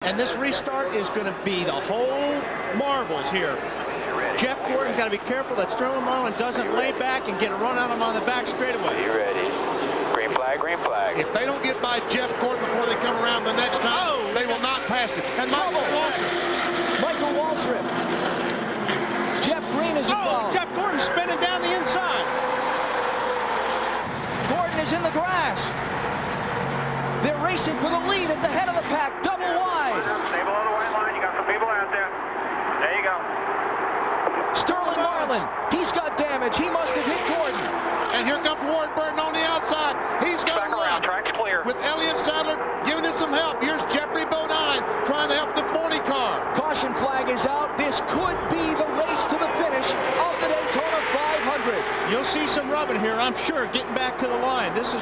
And this restart is going to be the whole marbles here. Jeff Gordon's got to be careful that Sterling Marlin doesn't lay back and get a run on him on the back straightaway. You ready? Green flag, green flag. If they don't get by Jeff Gordon before they come around the next time, they will not pass it. And Michael Waltrip. Jeff Green is involved. Jeff Gordon spinning down the inside. Gordon is in the grass. They're racing for the lead at the head of the pack, double wide. Stay below the white line. You got some people out there. There you go. Sterling Marlin, he's got damage. He must have hit Gordon. And here comes Ward Burton on the outside. He's got Back a around. run. Track's clear. With Elliott Sadler giving him some help. Here's Jeffrey Bodine trying to help the 40 car. Caution flag is out. This could be the race to the finish of the Daytona 500. You'll see some rubbing here, I'm sure, getting back to the line. This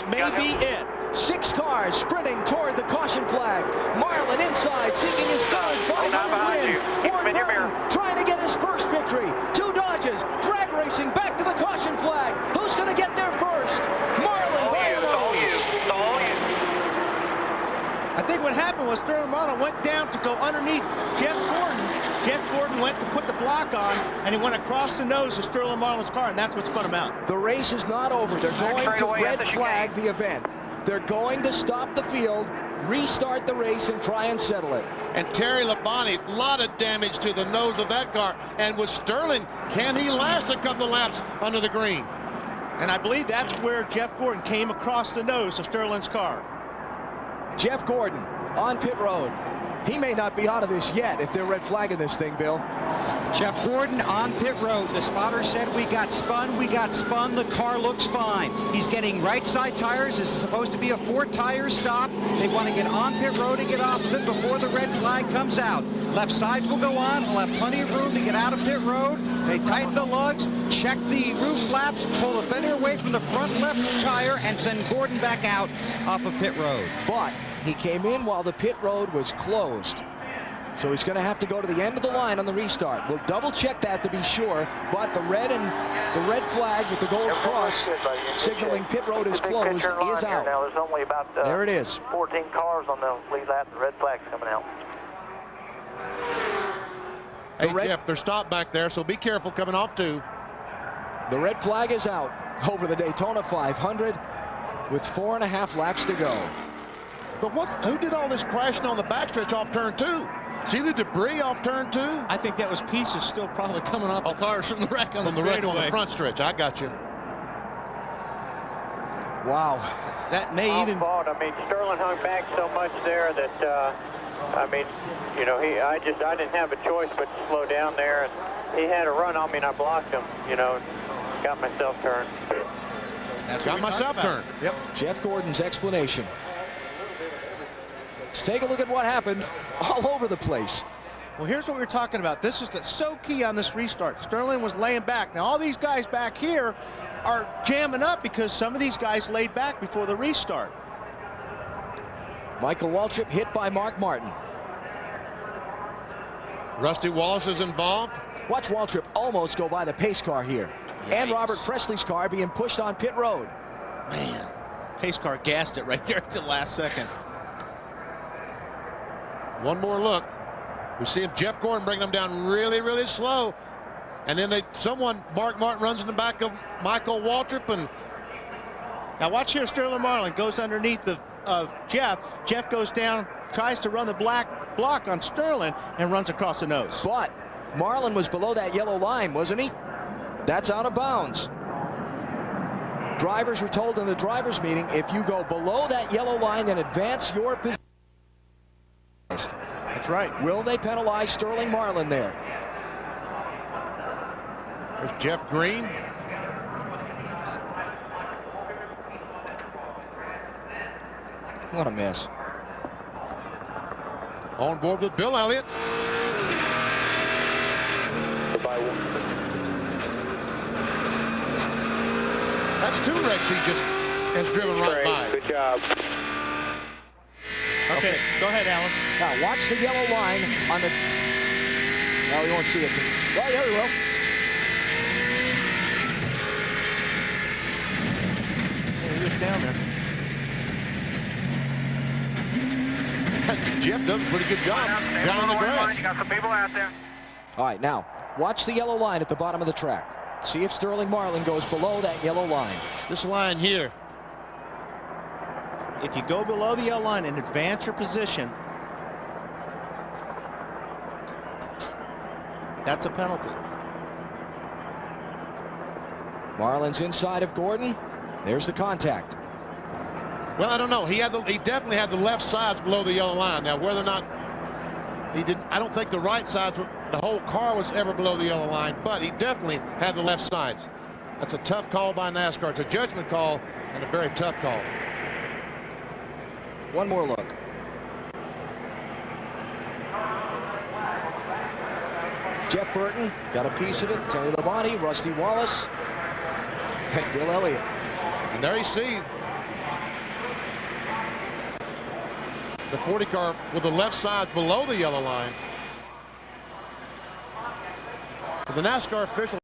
may be it. 6 cars sprinting toward the caution flag. Marlin inside, seeking his third 500 win. Ward Burton trying to get his first victory. 2 dodges, drag racing back to the caution flag. Who's going to get there first? Marlin by a nose. I think what happened was Sterling Marlin went down to go underneath Jeff Gordon. Jeff Gordon went to put the block on, and he went across the nose of Sterling Marlin's car, and that's what spun him out. The race is not over. They're going to red flag the event. They're going to stop the field, restart the race, and try and settle it. And Terry Labonte, a lot of damage to the nose of that car. And with Sterling, can he last a couple of laps under the green? And I believe that's where Jeff Gordon came across the nose of Sterling's car. Jeff Gordon on pit road. He may not be out of this yet if they're red flagging this thing, Bill. Jeff Gordon on pit road. The spotter said we got spun. The car looks fine. He's getting right side tires. This is supposed to be a 4-tire stop. They want to get on pit road and get off of it before the red flag comes out. Left sides will go on. We'll have plenty of room to get out of pit road. They tighten the lugs, check the roof flaps, pull the fender away from the front left tire, and send Gordon back out off of pit road. But he came in while the pit road was closed. So he's going to have to go to the end of the line on the restart. We'll double check that to be sure, but the red flag with the gold cross signaling pit road is closed is out. Now there's only about there it is. 14 cars on the lead lap. The red flag's coming out. Hey, Jeff, they're stopped back there, so be careful coming off too. The red flag is out over the Daytona 500 with 4.5 laps to go. But who did all this crashing on the backstretch off turn 2? See the debris off turn 2? I think that was pieces still probably coming off the cars from the wreck on the front stretch. I got you. Wow. That may even. Fault. I mean, Sterling hung back so much there that I mean, you know, I didn't have a choice but to slow down there, and he had a run on me, and I blocked him. You know, got myself turned. Got myself turned. Yep. Jeff Gordon's explanation. Let's take a look at what happened all over the place. Well, here's what we're talking about. This is so key on this restart. Sterling was laying back. Now, all these guys back here are jamming up because some of these guys laid back before the restart. Michael Waltrip hit by Mark Martin. Rusty Wallace is involved. Watch Waltrip almost go by the pace car here. Yikes. And Robert Presley's car being pushed on pit road. Man, pace car gassed it right there at the last second. One more look. We see him, Jeff Gordon, bringing them down really, really slow. And then Mark Martin runs in the back of Michael Waltrip. And now watch here, Sterling Marlin goes underneath of Jeff. Jeff goes down, tries to run the black block on Sterling, and runs across the nose. But Marlin was below that yellow line, wasn't he? That's out of bounds. Drivers were told in the drivers' meeting, if you go below that yellow line, then advance your position. That's right. Will they penalize Sterling Marlin there? There's Jeff Green. What a mess. On board with Bill Elliott. That's 2 wrecks he just has driven right by. Good job. Okay, go ahead, Alan. Now watch the yellow line on the. No, we won't see it. Well, yeah, we will. He was down there. Jeff does a pretty good job down on the grass. You got some people out there. All right, now, watch the yellow line at the bottom of the track. See if Sterling Marlin goes below that yellow line. This line here. If you go below the yellow line and advance your position, that's a penalty. Marlin's inside of Gordon. There's the contact. Well, I don't know. He definitely had the left sides below the yellow line. Now, whether or not he didn't, I don't think the right sides were, the whole car was ever below the yellow line, but he definitely had the left sides. That's a tough call by NASCAR. It's a judgment call and a very tough call. One more look. Jeff Burton got a piece of it. Terry Labonte, Rusty Wallace, and Bill Elliott. And there you see the 40 car with the left sides below the yellow line. The NASCAR official